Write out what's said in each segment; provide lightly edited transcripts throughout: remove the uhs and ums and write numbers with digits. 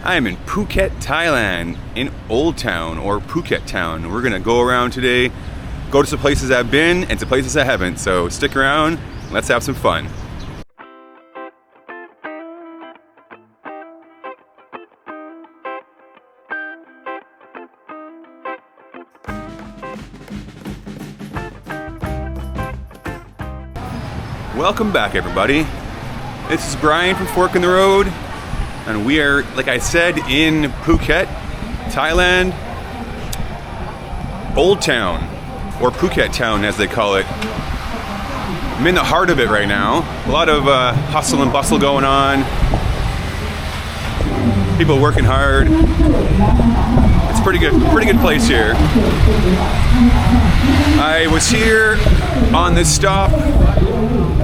I am in Phuket, Thailand, in Old Town, or Phuket Town. We're gonna go around today, go to some places I've been and some places I haven't, so stick around, let's have some fun. Welcome back, everybody. This is Brian from Fork in the Road, and we are, like I said, in Phuket, Thailand, Old Town, or Phuket Town as they call it. I'm in the heart of it right now. A lot of hustle and bustle going on. People working hard. It's pretty good place here. I was here on this stop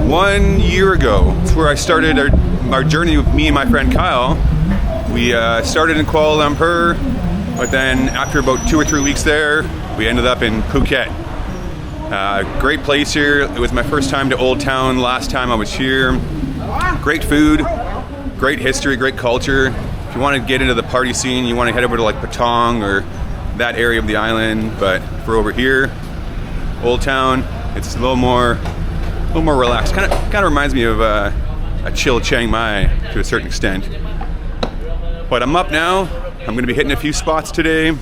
1 year ago. It's where I started our journey with me and my friend Kyle. We started in Kuala Lumpur, but then after about 2 or 3 weeks there, we ended up in Phuket. Great place here. It was my first time to Old Town last time I was here. Great food, great history, great culture. If you want to get into the party scene, you want to head over to like Patong or that area of the island, but for over here, Old Town, it's a little more relaxed. Kind of reminds me of a chill Chiang Mai to a certain extent. But I'm up now. I'm going to be hitting a few spots today.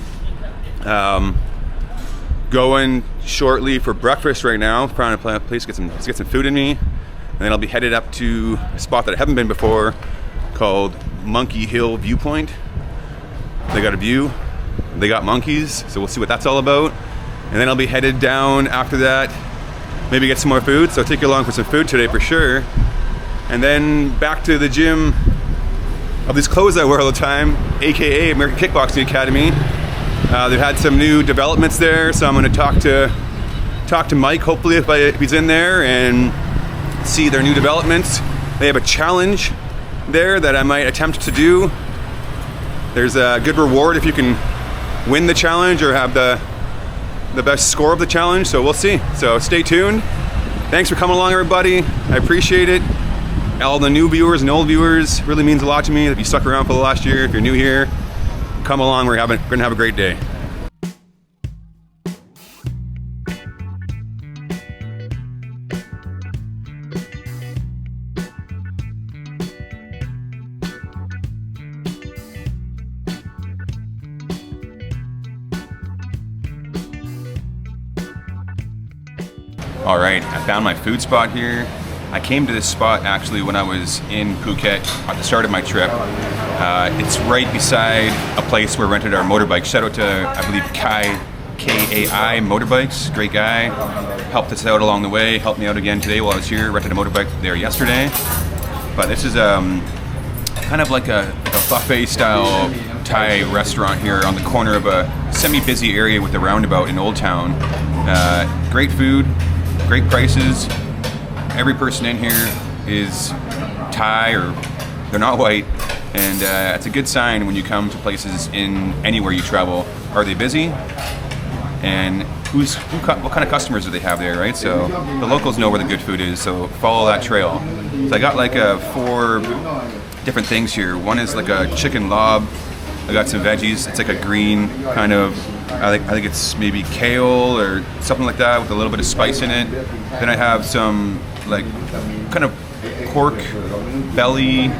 Going shortly for breakfast right now. Trying to plan a place to get some food in me, and then I'll be headed up to a spot that I haven't been before called Monkey Hill Viewpoint. They got a view. They got monkeys, so we'll see what that's all about. And then I'll be headed down after that. Maybe get some more food, so I'll take you along for some food today for sure. And then back to the gym of these clothes I wear all the time, AKA American Kickboxing Academy. They've had some new developments there, so I'm going to talk to Mike, hopefully, if he's in there, and see their new developments. They have a challenge there that I might attempt to do. There's a good reward if you can win the challenge or have the best score of the challenge, so we'll see. So stay tuned. Thanks for coming along, everybody. I appreciate it. All the new viewers and old viewers really means a lot to me. If you stuck around for the last year, if you're new here, come along. We're gonna have a great day. All right, I found my food spot here. I came to this spot actually when I was in Phuket at the start of my trip. It's right beside a place where we rented our motorbike. Shout out to, I believe, KAI Motorbikes, great guy. Helped us out along the way, helped me out again today while I was here. Rented a motorbike there yesterday. But this is kind of like a buffet style Thai restaurant here on the corner of a semi-busy area with the roundabout in Old Town. Great food. Great prices. Every person in here is Thai or they're not white, and it's a good sign when you come to places in anywhere you travel. Are they busy? And what kind of customers do they have there, right? So the locals know where the good food is, so follow that trail. So I got like 4 different things here. One is like a chicken lob. I got some veggies. It's like a green kind of, I think it's maybe kale or something like that with a little bit of spice in it. Then I have some like kind of pork belly,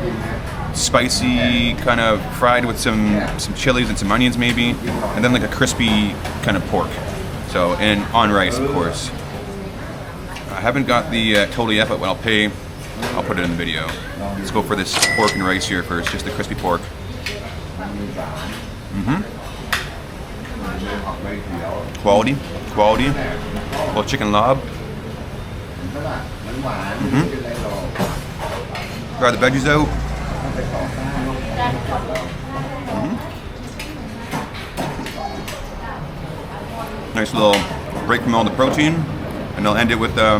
spicy, kind of fried with some chilies and some onions maybe, and then like a crispy kind of pork. So, and on rice, of course. I haven't got the total yet, but when I'll put it in the video. Let's go for this pork and rice here first, just the crispy pork. Quality. Well, chicken lob. Grab the veggies out. Nice little break from all the protein, and I'll end it with the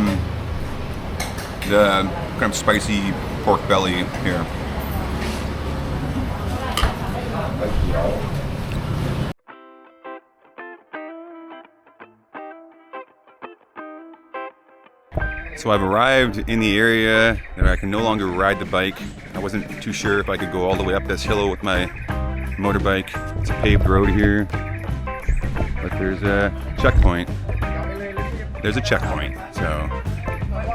kind of spicy pork belly here. So I've arrived in the area that I can no longer ride the bike. I wasn't too sure if I could go all the way up this hill with my motorbike. It's a paved road here, but there's a checkpoint. There's a checkpoint, so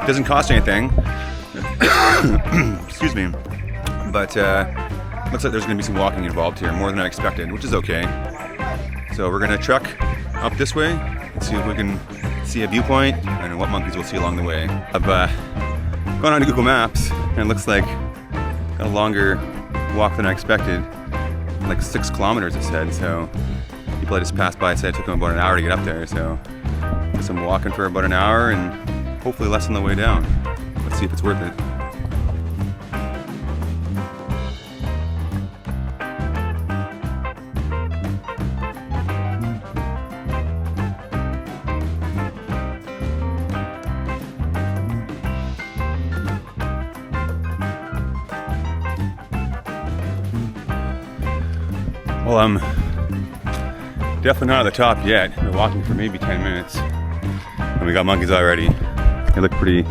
it doesn't cost anything. Excuse me. But looks like there's going to be some walking involved here, more than I expected, which is okay. So we're going to truck up this way and see if we can see a viewpoint and what monkeys we'll see along the way. I've gone on to Google Maps, and it looks like got a longer walk than I expected, like 6 kilometers it said. So people I just passed by said it took them about an hour to get up there. So I'm walking for about an hour and hopefully less on the way down. Let's see if it's worth it. Well, I'm definitely not at the top yet. I've been walking for maybe 10 minutes. And we got monkeys already. They look pretty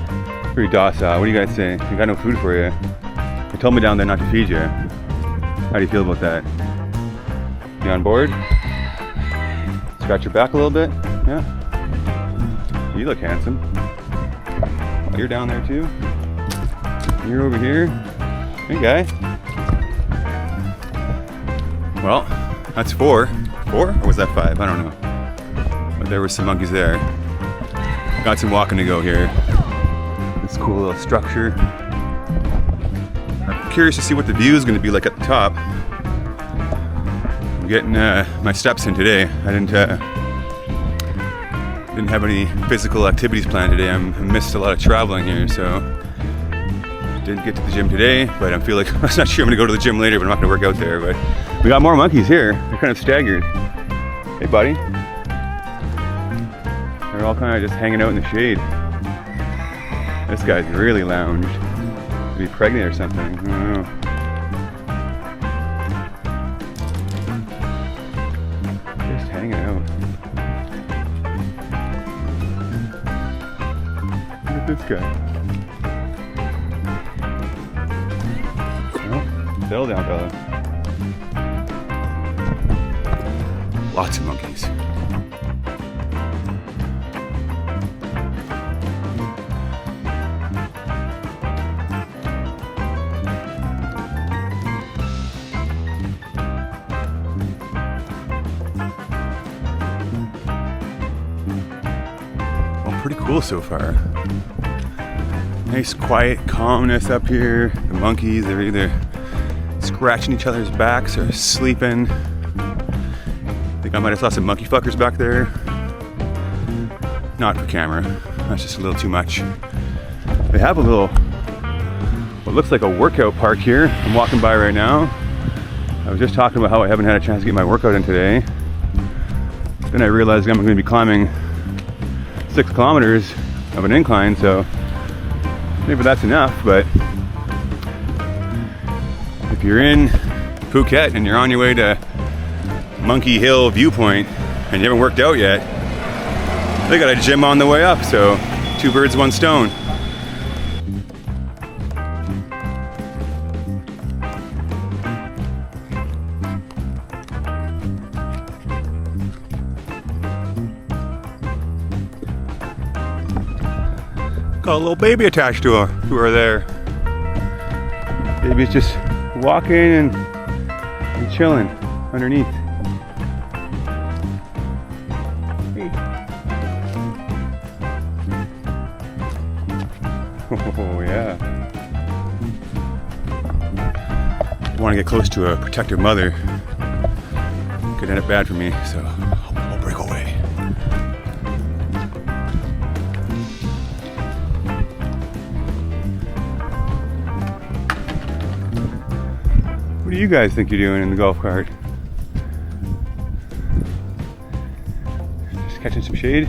docile. What do you guys say? We got no food for you. They told me down there not to feed you. How do you feel about that? You on board? Scratch your back a little bit? Yeah? You look handsome. Oh, you're down there too? You're over here? Hey guy. Well, that's 4. 4? Or was that 5? I don't know. But there were some monkeys there. Got some walking to go here. This cool little structure. I'm curious to see what the view is going to be like at the top. I'm getting my steps in today. I didn't have any physical activities planned today. I missed a lot of traveling here, so didn't get to the gym today. But I feel like I'm not sure I'm going to go to the gym later, but I'm not going to work out there. But we got more monkeys here. They're kind of staggered. Hey, buddy. They're all kind of just hanging out in the shade. This guy's really lounged. Could be pregnant or something. I don't know. Just hanging out. Look at this guy. Well, settle down, fella. Lots of monkeys. Pretty cool so far. Nice quiet calmness up here. The monkeys, they're either scratching each other's backs or sleeping. I think I might have saw some monkey fuckers back there. Not for camera. That's just a little too much. They have a little, what looks like a workout park here. I'm walking by right now. I was just talking about how I haven't had a chance to get my workout in today. Then I realized I'm going to be climbing 6 kilometers of an incline, so maybe that's enough. But if you're in Phuket and you're on your way to Monkey Hill Viewpoint and you haven't worked out yet, they got a gym on the way up, so 2 birds, 1 stone. Got a little baby attached to her there. Baby's just walking and chilling underneath. Hey. Oh yeah. Want to get close to a protective mother. Could end up bad for me, so I'll break away. What do you guys think you're doing in the golf cart? Just catching some shade?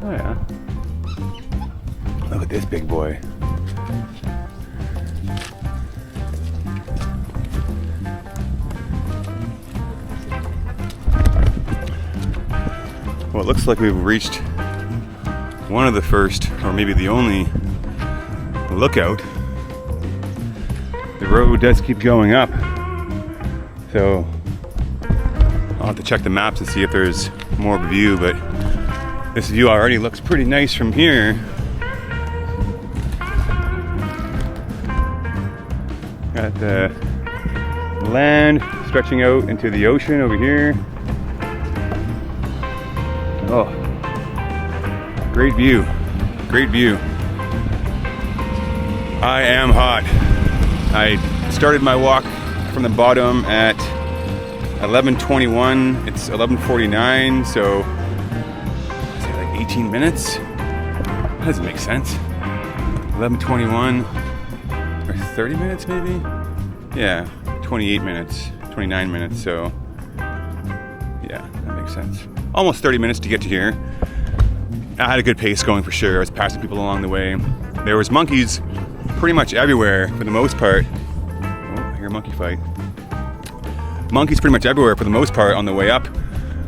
Oh yeah. Look at this big boy. Well, it looks like we've reached one of the first, or maybe the only, lookout. the road does keep going up. So I'll have to check the maps and see if there's more of a view, but this view already looks pretty nice from here. Got the land stretching out into the ocean over here. Oh, great view, great view. I am hot. I started my walk from the bottom at 11:21. It's 11:49, so is it like 18 minutes? That doesn't make sense. 11:21 or 30 minutes maybe? Yeah, 28 minutes, 29 minutes, so yeah, that makes sense. Almost 30 minutes to get to here. I had a good pace going for sure. I was passing people along the way. There was monkeys pretty much everywhere for the most part. Oh, I hear a monkey fight. Monkeys pretty much everywhere for the most part on the way up.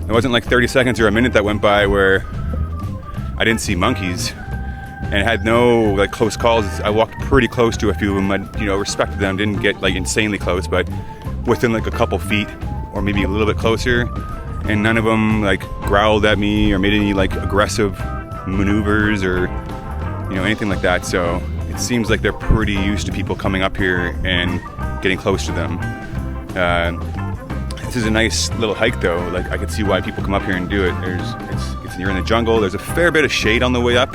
There wasn't like 30 seconds or a minute that went by where I didn't see monkeys, and had no like close calls. I walked pretty close to a few of them. I, you know, respected them. Didn't get like insanely close, but within like a couple feet or maybe a little bit closer. And none of them like growled at me or made any like aggressive maneuvers or, you know, anything like that. So it seems like they're pretty used to people coming up here and getting close to them. This is a nice little hike though. Like I could see why people come up here and do it. You're in the jungle. There's a fair bit of shade on the way up,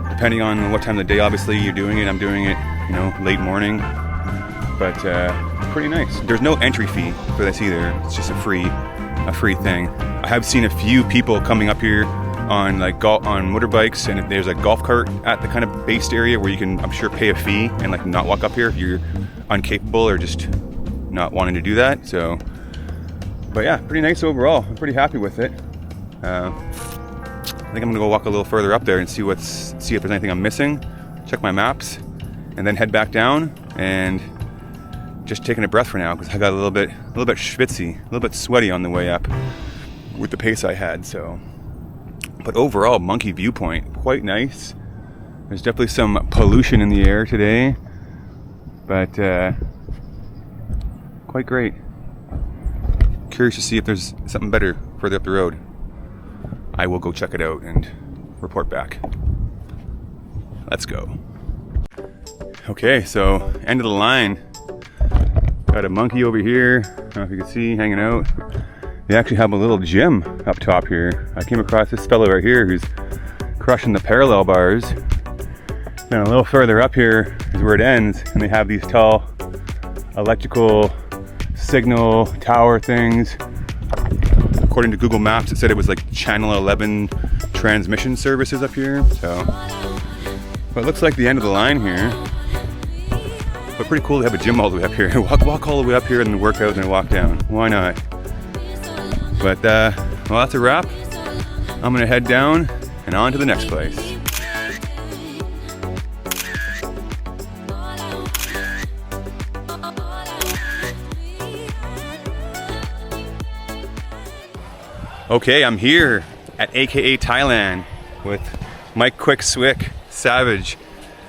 depending on what time of the day. Obviously you're doing it. I'm doing it, you know, late morning, but it's pretty nice. There's no entry fee for this either. It's just a free thing. I have seen a few people coming up here on like on motorbikes, and there's a golf cart at the kind of based area where you can, I'm sure, pay a fee and like not walk up here if you're incapable or just not wanting to do that. So, but yeah, pretty nice overall. I'm pretty happy with it. I think I'm gonna go walk a little further up there and see if there's anything I'm missing. Check my maps, and then head back down and just taking a breath for now because I got a little bit schwitzy, a little bit sweaty on the way up with the pace I had. So, but overall, monkey viewpoint quite nice. There's definitely some pollution in the air today, but quite great. Curious to see if there's something better further up the road. I will go check it out and report back. Let's go. Okay, so end of the line. Got a monkey over here. I don't know if you can see, hanging out. They actually have a little gym up top here. I came across this fellow right here who's crushing the parallel bars. And a little further up here is where it ends, and they have these tall electrical signal tower things. According to Google Maps, it said it was like channel 11 transmission services up here. So, but it looks like the end of the line here. But pretty cool to have a gym all the way up here. Walk all the way up here and then work out and then walk down. Why not? But well, that's a wrap. I'm gonna head down and on to the next place. Okay, I'm here at AKA Thailand with Mike Quick Swick Savage.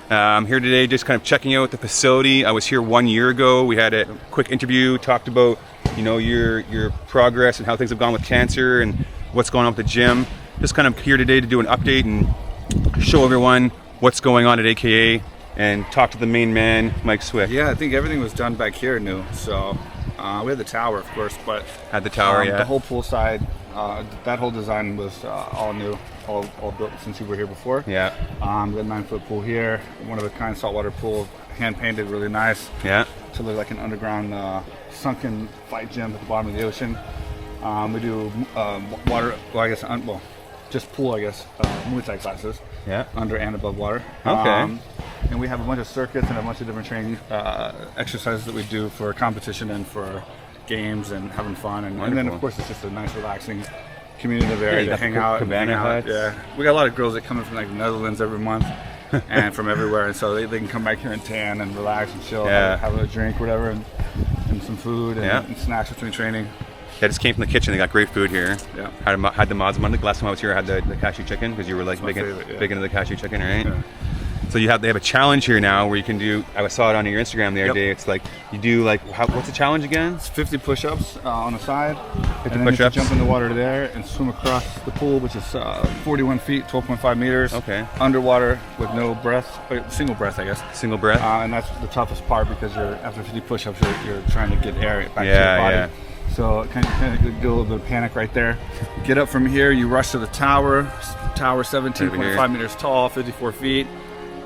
I'm here today just kind of checking out the facility. I was here 1 year ago. We had a quick interview, talked about, you know, your progress and how things have gone with cancer and what's going on with the gym. Just kind of here today to do an update and show everyone what's going on at AKA and talk to the main man, Mike Swick. Yeah, I think everything was done back here new. So we had the tower, of course, but had the tower, yeah. The whole poolside, that whole design was all new, all built since you were here before. Yeah. We got a 9-foot pool here, one of a kind saltwater pool, hand painted, really nice. Yeah. To look like an underground sunken fight gym at the bottom of the ocean. We do water, well, I guess, just pool, I guess, Muay Thai classes. Yeah. Under and above water. Okay. And we have a bunch of circuits and a bunch of different training exercises that we do for competition and for games and having fun. And then, of course, it's just a nice, relaxing community area to hang out. Yeah. We got a lot of girls that come in from like the Netherlands every month and from everywhere. And so they can come back here and tan and relax and chill, have a drink, whatever, and some food and snacks between training. Yeah, I just came from the kitchen. They got great food here. Yeah. Had the Mazman. The last time I was here, I had the cashew chicken because you were like big into the cashew chicken, right? Yeah. So they have a challenge here now where you can do. I saw it on your Instagram the other day. It's like you do like what's the challenge again? It's 50 push-ups on the side, 50 and then push-ups. you jump in the water there and swim across the pool, which is 41 feet, 12.5 meters. Okay. Underwater with no breath, single breath, I guess. Single breath. And that's the toughest part because after 50 push-ups, you're trying to get air back to your body. Yeah. So kind of get a little bit of panic right there. Get up from here, you rush to the tower. Tower 17.5 meters tall, 54 feet,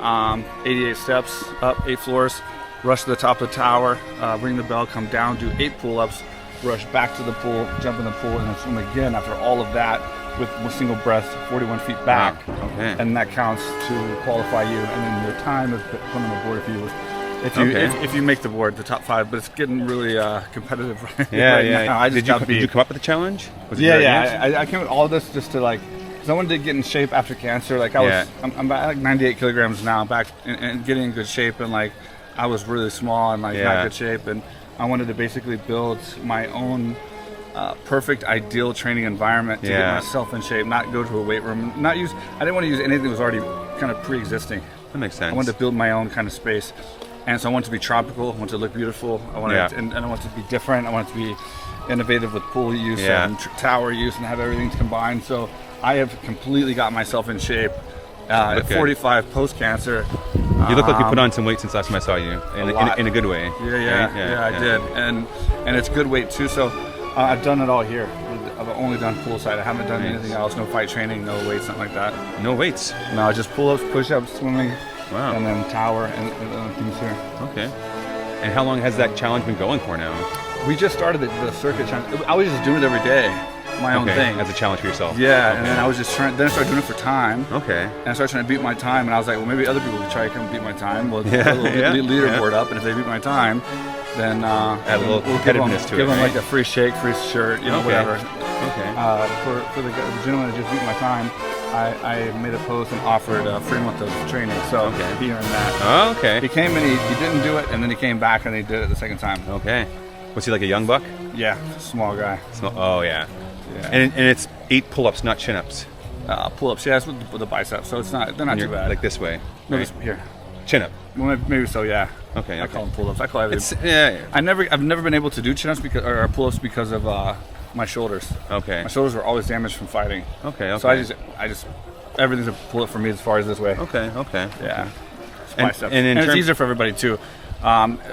88 steps up, 8 floors. Rush to the top of the tower, ring the bell, come down, do 8 pull-ups, rush back to the pool, jump in the pool, and then swim again after all of that with single breath, 41 feet back. Wow. Okay. And that counts to qualify you. And then your time is put on the board if you make the board, the top 5. But it's getting really competitive right now. Did you come up with the challenge? Was it I came with all of this just to because I wanted to get in shape after cancer. Like I'm at like 98 kilograms now, back and getting in good shape, and like I was really small and not good shape, and I wanted to basically build my own perfect, ideal training environment to get myself in shape, not go to a weight room, I didn't want to use anything that was already kind of pre-existing. That makes sense. I wanted to build my own kind of space, and so I wanted to be tropical, I wanted to look beautiful, I wanted and I wanted to be different, I wanted to be innovative with pool use and tower use and have everything combined. So I have completely got myself in shape at 45 post-cancer. You look like you put on some weight since last time I saw you, in a good way. Yeah, I did, and it's good weight too. So I've done it all here. I've only done poolside. I haven't done anything else. No fight training, no weights, nothing like that. No weights. No, just pull-ups, push-ups, swimming, wow, and then tower and other things here. Okay. And how long has that challenge been going for now? We just started the circuit challenge. I was just doing it every day. My own thing as a challenge for yourself. And then I was just trying. Then I started doing it for time. Okay. And I started trying to beat my time, and I was like, well, maybe other people could try to come beat my time. We'll put a little leaderboard up, and if they beat my time, then add a little competitiveness to it. Give them like a free shake, free shirt, whatever. Okay. For the gentleman that just beat my time, I made a post and offered a free month of training. So he earned that. Oh, okay. He came and he didn't do it, and then he came back and he did it the second time. Okay. Was he like a young buck? Yeah, small guy. Oh yeah. And it's 8 pull-ups, not chin-ups. Pull-ups, it's with the biceps, so they're not too bad. Like this way. Maybe here. Chin-up. Well, maybe so, yeah. Okay. I call them pull-ups. I call everything. I've never been able to do chin-ups or pull-ups because of my shoulders. Okay. My shoulders were always damaged from fighting. Okay. So I just everything's a pull-up for me as far as this way. Okay. Yeah. And it's easier for everybody too.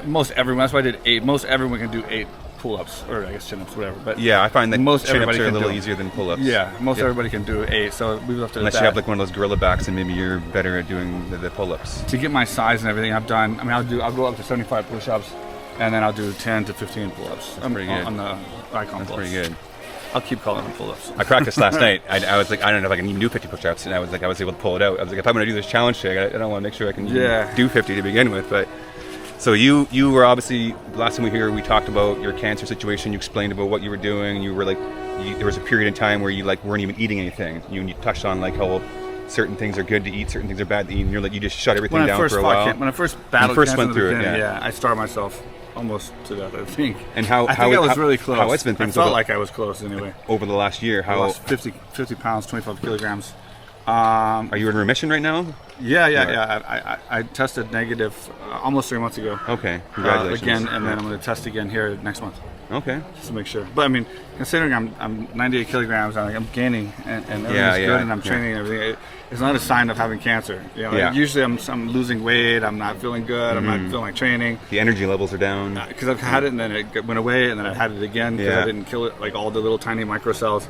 Most everyone. That's why I did 8. Most everyone can do 8 pull-ups, or I guess chin-ups, whatever. But I find that most chin-ups are a little easier than pull-ups. Yeah, everybody can do 8. So we left it unless at that. you have like one of those gorilla backs, and maybe you're better at doing the pull-ups. To get my size and everything, I've done. I mean, I'll go up to 75 push-ups, and then I'll do 10 to 15 pull-ups. That's pretty good. On the icon pull-ups. That's pretty good. I'll keep calling them pull-ups. I practiced last night. I was like, I don't know if I can even do 50 push-ups, and I was able to pull it out. I was like, if I'm going to do this challenge today, I don't want to make sure I can do 50 to begin with. But so you were obviously, last time we were here, we talked about your cancer situation. You explained about what you were doing. You were like, there was a period in time where you like weren't even eating anything. You touched on like how certain things are good to eat, certain things are bad to eat, and you're like, you just shut everything down for a while. When I first battled cancer, went through it, I starved myself almost to death, I think. And I think I was really close. How it's been things I felt like I was close anyway. Over the last year, I lost 50 pounds, 25 kilograms. Are you in remission right now? Yeah. I tested negative almost 3 months ago. Okay, congratulations. Again, and then I'm going to test again here next month. Okay. Just to make sure. But I mean, considering I'm 98 kilograms, I'm gaining and everything's good, and I'm training and everything, it's not a sign of having cancer. Usually I'm losing weight, I'm not feeling good, I'm not feeling like training. The energy levels are down. Because I've had it and then it went away, and then I had it again because I didn't kill it, like all the little tiny microcells.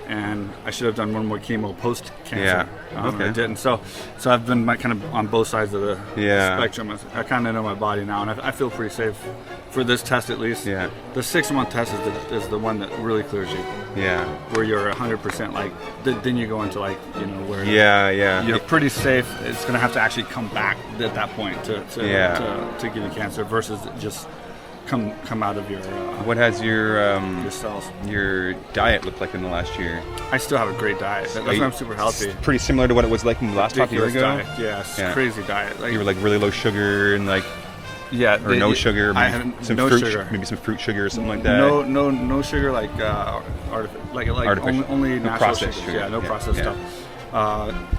And I should have done one more chemo post cancer. I didn't. So I've been kind of on both sides of the spectrum. I kind of know my body now, and I feel pretty safe for this test at least. Yeah. The 6-month test is the one that really clears you. Yeah. Where you're 100% like, then you go into like, where you're pretty safe. It's going to have to actually come back at that point to give you cancer versus just come out of your what has your cells, your diet looked like in the last year? I still have a great diet. That's why I'm super healthy. Pretty similar to what it was like in the last talk a year ago. Diet. Yeah, crazy diet. Like, you were like really low sugar and like no sugar. I had some no fruit, sugar. Maybe some fruit sugar or something like that. No sugar, like artificial. Only natural processed sugar. Yeah, no processed stuff.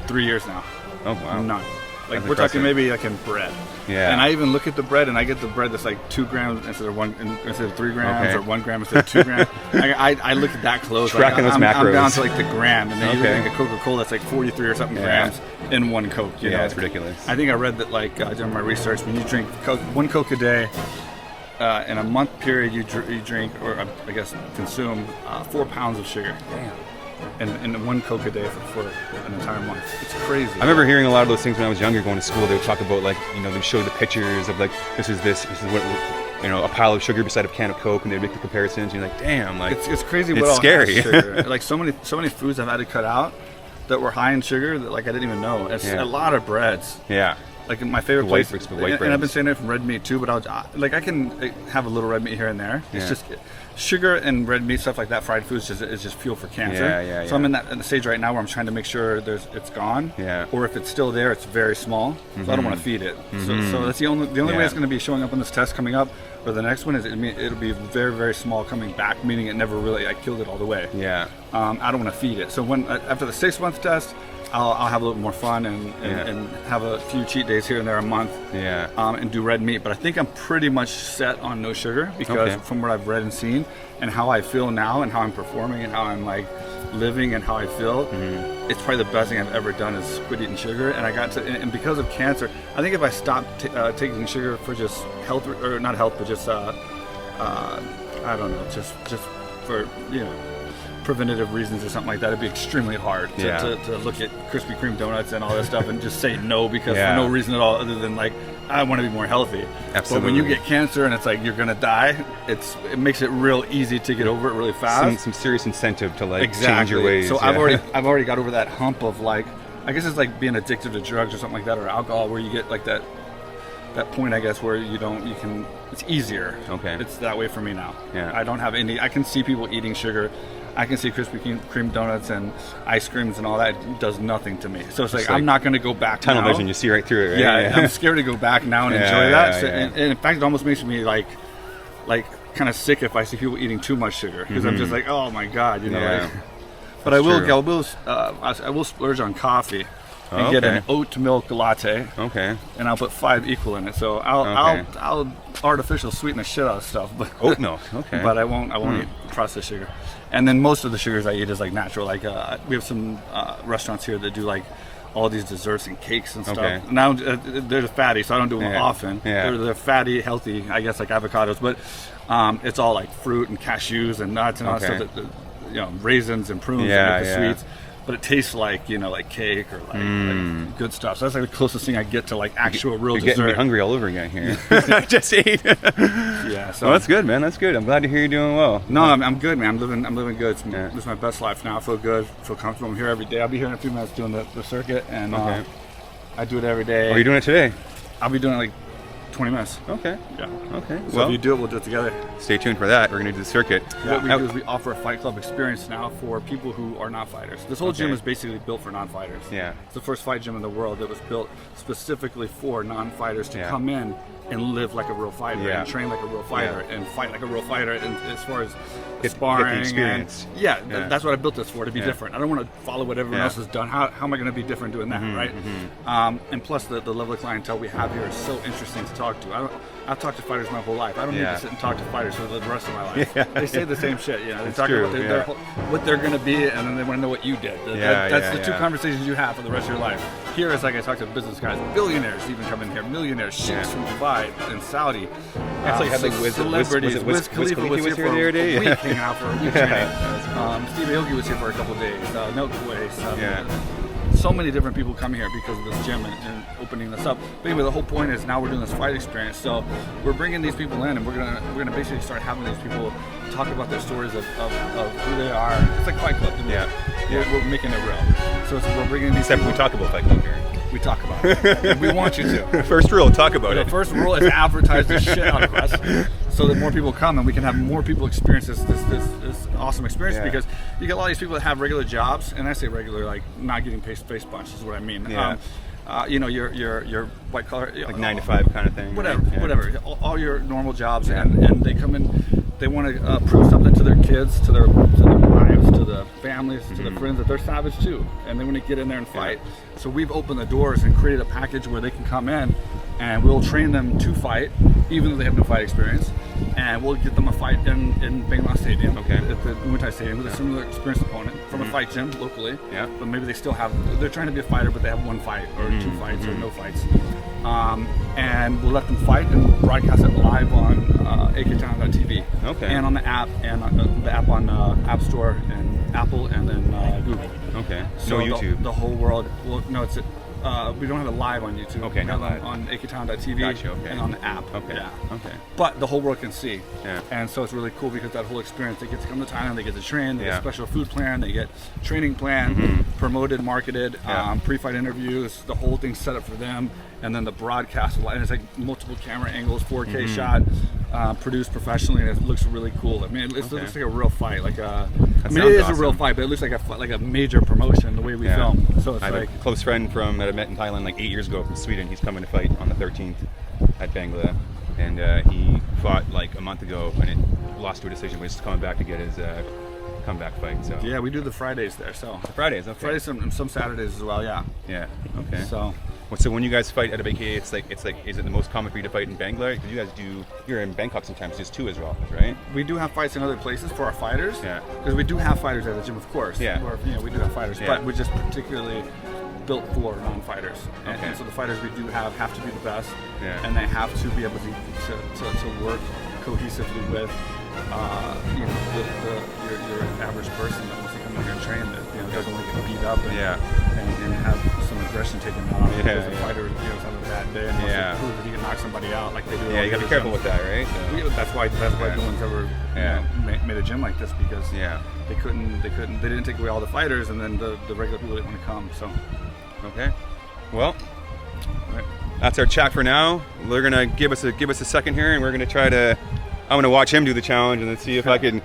3 years now. Oh wow. None. Like we're talking maybe like in bread. Yeah. And I even look at the bread and I get the bread that's like 2 grams instead of 3 grams or 1 gram instead of 2 grams. I look at that close. Tracking those macros. I'm down to like the gram, and then you look at a Coca-Cola that's like 43 or something grams in 1 Coke. You know? It's ridiculous. I think I read that like during my research, when you drink 1 Coke a day, in a month period, you drink, or I guess consume 4 pounds of sugar. Damn. And 1 Coke a day for an entire month. It's crazy. I remember hearing a lot of those things when I was younger, going to school. They would talk about like, you know, they show the pictures of like, this is what, you know, a pile of sugar beside a can of Coke, and they'd make the comparisons. And you're like, damn, like it's crazy. It's what scary. Sugar. Like so many foods I've had to cut out that were high in sugar that like I didn't even know. It's a lot of breads. Yeah. Like my favorite place, white and I've been saying it from red meat too. But I can have a little red meat here and there. It's just sugar and red meat, stuff like that. Fried foods is just fuel for cancer. So I'm in the stage right now where I'm trying to make sure it's gone. Or if it's still there, it's very small. So I don't want to feed it. So that's the only way it's going to be showing up on this test coming up. Or the next one is it'll be very, very small coming back, meaning it never really I killed it all the way. I don't want to feed it. So after the 6-month test, I'll have a little more fun and have a few cheat days here and there a month. And do red meat. But I think I'm pretty much set on no sugar because from what I've read and seen and how I feel now and how I'm performing and how I'm like living and how I feel, it's probably the best thing I've ever done is quit eating sugar. And I got to, and because of cancer, I think if I stopped taking sugar for just health, or not health, but just I don't know, just for, you know, preventative reasons or something like that, it'd be extremely hard to look at Krispy Kreme donuts and all that stuff and just say no because for no reason at all other than like I want to be more healthy. Absolutely. But when you get cancer and it's like you're gonna die, it makes it real easy to get over it really fast. Some serious incentive to like change your ways. So I've already got over that hump of like, I guess it's like being addicted to drugs or something like that, or alcohol, where you get like that point, I guess, where it's easier. It's that way for me now. I don't have any. I can see people eating sugar. I can see Krispy Kreme donuts and ice creams and all that. It does nothing to me. So it's like I'm not going to go back tunnel now. vision, you see right through it, right? I'm scared to go back now and enjoy that. And in fact, it almost makes me like kind of sick if I see people eating too much sugar because I'm just like, oh my god, you know. Like, but I will splurge on coffee and get an oat milk latte. And I'll put 5 equal in it. So I'll artificial sweeten the shit out of stuff. But oat milk. But I won't eat processed sugar. And then most of the sugars I eat is like natural. Like we have some restaurants here that do like all these desserts and cakes and stuff. Now they're fatty, so I don't do them often. They're fatty, healthy, I guess, like avocados. But it's all like fruit and cashews and nuts and all that stuff. That, you know, raisins and prunes and the sweets. But it tastes like, you know, like cake or like good stuff. So that's like the closest thing I get to like actual real dessert. You're getting me hungry all over again here. I just ate. So well, that's good, man. That's good. I'm glad to hear you're doing well. No, I'm good, man. I'm living good. This is my best life now. I feel good. Feel comfortable. I'm here every day. I'll be here in a few minutes doing the circuit, and I do it every day. Oh, you're doing it today? I'll be doing it like 20 minutes. Okay. So if you do it, we'll do it together. Stay tuned for that. We're going to do the circuit. What we do is we offer a Fight Club experience now for people who are not fighters. This whole gym is basically built for non-fighters. It's the first fight gym in the world that was built specifically for non-fighters to come in and live like a real fighter and train like a real fighter and fight like a real fighter. And as far as sparring, get the experience. That's what I built this for, to be different. I don't want to follow what everyone else has done. How am I going to be different doing that, right? And plus the level of clientele we have here is so interesting to talk to. I've talked to fighters my whole life. I don't need to sit and talk to fighters for the rest of my life. They say the same shit. You know, they talk about what they're going to be, and then they want to know what you did. That's the two conversations you have for the rest of your life. Here is like I talk to business guys, billionaires even come in here, millionaires, sheikhs from Dubai and Saudi. That's like had like celebrities. Wiz Khalifa was here for a week, hanging out for a week training. Steve Aoki was here for a couple of days. No Kuwait. So many different people come here because of this gym and opening this up. But anyway, the whole point is now we're doing this fight experience. So we're bringing these people in, and we're gonna basically start having these people talk about their stories of who they are. It's like Fight Club. We're making it real. So we're bringing these. Except we talk about Fight Club here. We talk about it. And we want you to. First rule, talk about it. The first rule is advertise the shit out of us, so that more people come and we can have more people experience this awesome experience. Because you get a lot of these people that have regular jobs, and I say regular, like not getting face punched is what I mean. You know, your white collar, like 9 to 5 kind of thing. Whatever. All your normal jobs, and they come in they want to prove something to their kids, to their wives, to the families, to their friends, that they're savage too, and they want to get in there and fight. So we've opened the doors and created a package where they can come in, and we'll train them to fight, even though they have no fight experience, and we'll get them a fight in Bangla Stadium, at the Muay Thai Stadium, with a similar experienced opponent from a fight gym locally. But maybe they still have, they're trying to be a fighter, but they have one fight or two fights or no fights. And we'll let them fight and broadcast it live on AKA Thailand.tv and on the app, and the app on App Store and Apple, and then Google. So YouTube. The whole world. Well, no, it's we don't have it live on YouTube. Not live. On AKATown.tv and on the app. But the whole world can see. And so it's really cool because that whole experience, they get to come to Thailand, they get to train, they get a special food plan, they get training plan, promoted, marketed, pre-fight interviews, the whole thing set up for them, and then the broadcast, and it's like multiple camera angles, 4K shot, produced professionally, and it looks really cool. I mean, it looks like a real fight. Like I mean, it is a real fight, but it looks like a major promotion the way we film. So it's I have like a close friend that I met in Thailand like 8 years ago from Sweden. He's coming to fight on the 13th at Bangla, and he fought like a month ago and it lost to a decision. He's coming back to get his comeback fight. So yeah, we do the Fridays there. So Fridays, Fridays and some Saturdays as well. So when you guys fight at a AKA, it's like is it the most common for you to fight in Bangla? Because you guys you're in Bangkok sometimes just too as well, right? We do have fights in other places for our fighters. Because we do have fighters at the gym, of course. Or, we do have fighters, but we're just particularly built for non-fighters. And so the fighters we do have to be the best, and they have to be able to work cohesively with your average person that wants to come in here and train, that doesn't want to get beat up and have some aggression taken out on because the fighter has had a bad day and wants to prove that he can knock somebody out like they do. You gotta be careful with that, right? That's why no one's ever made a gym like this, because they didn't take away all the fighters, and then the regular people didn't want to come. So well, that's our chat for now. They're gonna give us a second here, and we're gonna try to. I'm gonna watch him do the challenge and then see if I can,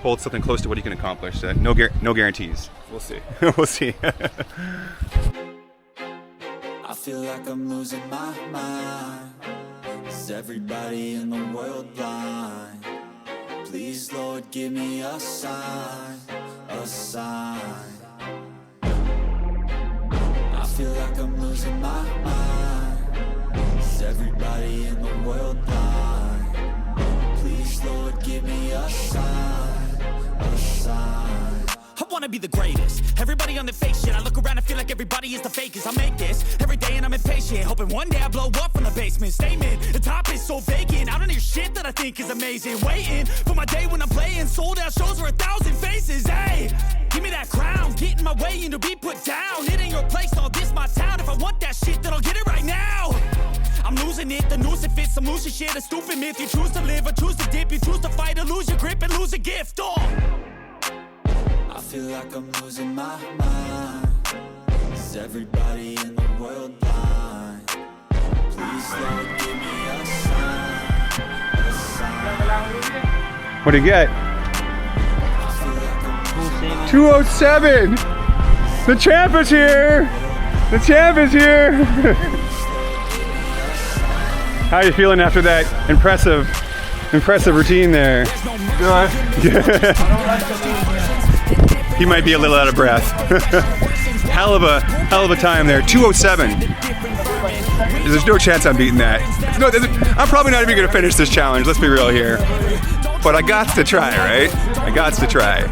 hold something close to what he can accomplish. No guarantees. We'll see. We'll see. I feel like I'm losing my mind. Is everybody in the world blind? Please, Lord, give me a sign, a sign. I feel like I'm losing my mind. Is everybody in the world blind? Please, Lord, give me a sign, a sign. I wanna be the greatest. Everybody on the fake shit. I look around and feel like everybody is the fakest. I make this every day and I'm impatient, hoping one day I blow up from the basement. Statement, the top is so vacant. I don't hear shit that I think is amazing. Waiting for my day when I'm playing sold out shows for 1,000 faces. Hey, give me that crown, get in my way and to be put down. It ain't your place, all this my town. If I want that shit, then I'll get it right now. I'm losing it, the noose it fits. I'm losing shit, a stupid myth. You choose to live or choose to dip. You choose to fight or lose your grip and lose a gift. I feel like I'm losing my mind. Is everybody in the world blind? Please, Lord, give me a sign, a sign. What do you get? I feel like I'm 207. The champ is here. The champ is here. How are you feeling after that impressive routine there? Good. He might be a little out of breath. hell of a time there. 207. There's no chance I'm beating that. I'm probably not even gonna finish this challenge. Let's be real here. But I got to try, right? I got to try.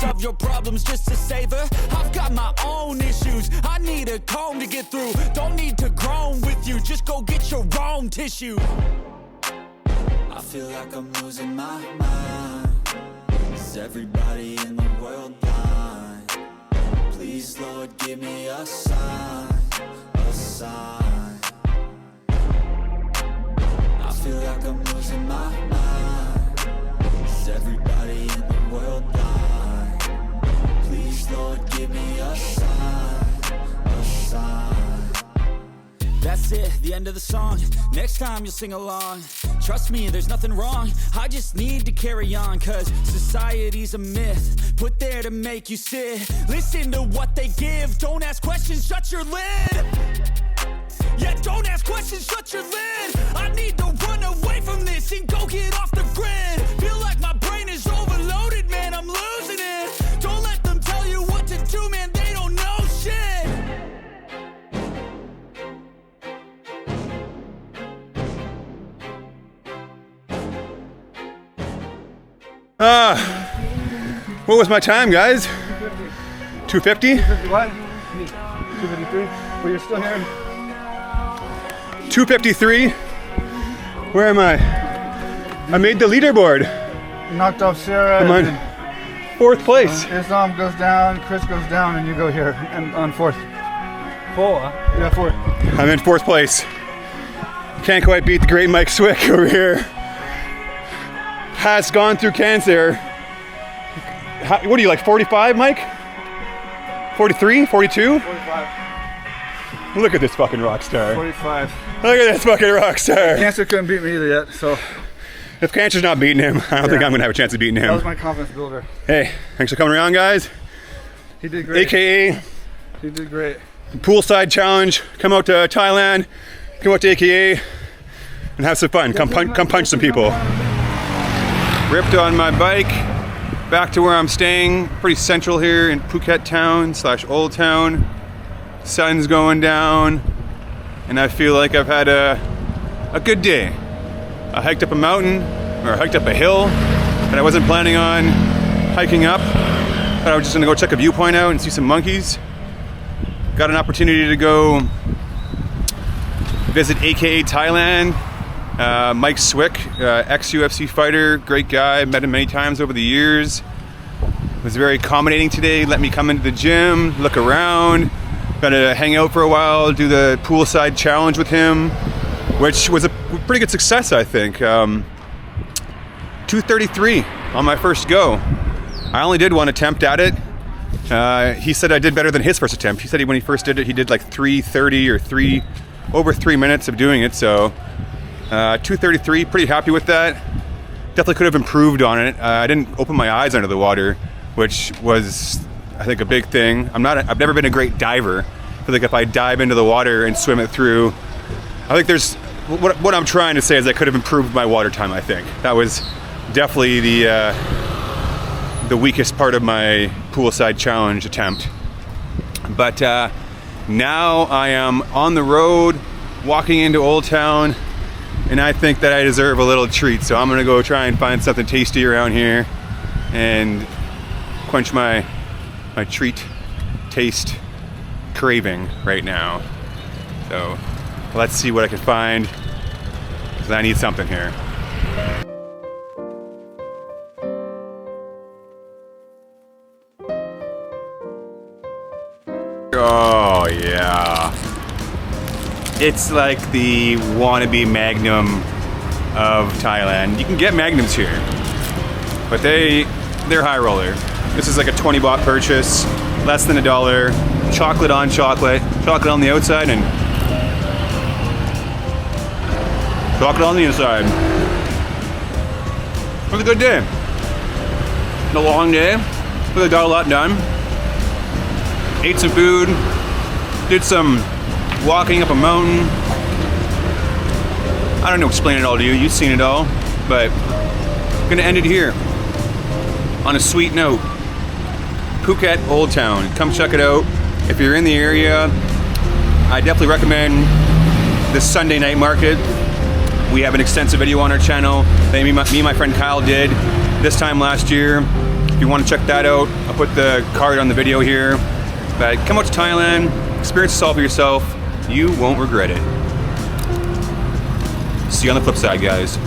Solve your problems just to savor. I've got my own issues. I need a comb to get through. Don't need to groan with you. Just go get your own tissue. I feel like I'm losing my mind. Is everybody in the world blind? Please, Lord, give me a sign, a sign. I feel like I'm losing my mind. Is everybody in the world blind? Please, Lord, give me a sign, a sign. That's it, the end of the song. Next time you'll sing along. Trust me, there's nothing wrong. I just need to carry on, cause society's a myth put there to make you sit. Listen to what they give. Don't ask questions, shut your lid. Yeah, don't ask questions, shut your lid. I need to run away from this and go get off the grid. What was my time, guys? 250? 250 what? 253? Well, you're still here. 253. Where am I? I made the leaderboard. You knocked off Sarah. I'm on 4th place. Islam goes down, Chris goes down, and you go here and on 4th. 4? Yeah, 4. I'm in 4th place. Can't quite beat the great Mike Swick over here. Has gone through cancer. What are you, like 45, Mike? 43? 42? 45. Look at this fucking rock star. 45. Look at this fucking rock star. Cancer couldn't beat me either yet, so. If cancer's not beating him, I don't think I'm gonna have a chance of beating That was him. my confidence builder. Hey, thanks for coming around, guys. He did great. AKA He did great. Poolside Challenge. Come out to Thailand. Come out to AKA and have some fun. Come punch some people. Ripped on my bike. Back to where I'm staying. Pretty central here in Phuket Town / Old Town. Sun's going down, and I feel like I've had a good day. I hiked up a mountain, or I hiked up a hill that I wasn't planning on hiking up, but I was just gonna go check a viewpoint out and see some monkeys. Got an opportunity to go visit AKA Thailand. Mike Swick, ex-UFC fighter, great guy, met him many times over the years. Was very accommodating today, let me come into the gym, look around. Gonna hang out for a while, do the Poolside challenge with him, which was a pretty good success, I think. 233 on my first go. I only did one attempt at it. He said I did better than his first attempt. He said when he first did it, he did like 3:30 or over 3 minutes of doing it. So 233, pretty happy with that. Definitely could have improved on it. I didn't open my eyes under the water, which was, I think, a big thing. I've never been a great diver. I feel like if I dive into the water and swim it through, I think there's, what I'm trying to say is I could have improved my water time, I think. That was definitely the weakest part of my Poolside challenge attempt. But now I am on the road, walking into Old Town, and I think that I deserve a little treat. So I'm gonna go try and find something tasty around here and quench my treat taste craving right now. So let's see what I can find, because I need something here. Oh yeah. It's like the wannabe Magnum of Thailand. You can get Magnums here, but they're high roller. This is like a 20 baht purchase, less than $1. Chocolate on chocolate, chocolate on the outside and chocolate on the inside. It was a good day. A long day, but I got a lot done. Ate some food, did some walking up a mountain. I don't know, explain it all to you, you've seen it all, but I'm gonna end it here on a sweet note. Phuket Old Town, come check it out. If you're in the area, I definitely recommend this Sunday night market. We have an extensive video on our channel that me and my friend Kyle did this time last year. If you want to check that out, I'll put the card on the video here. But come out to Thailand, experience this all for yourself. You won't regret it. See you on the flip side, guys.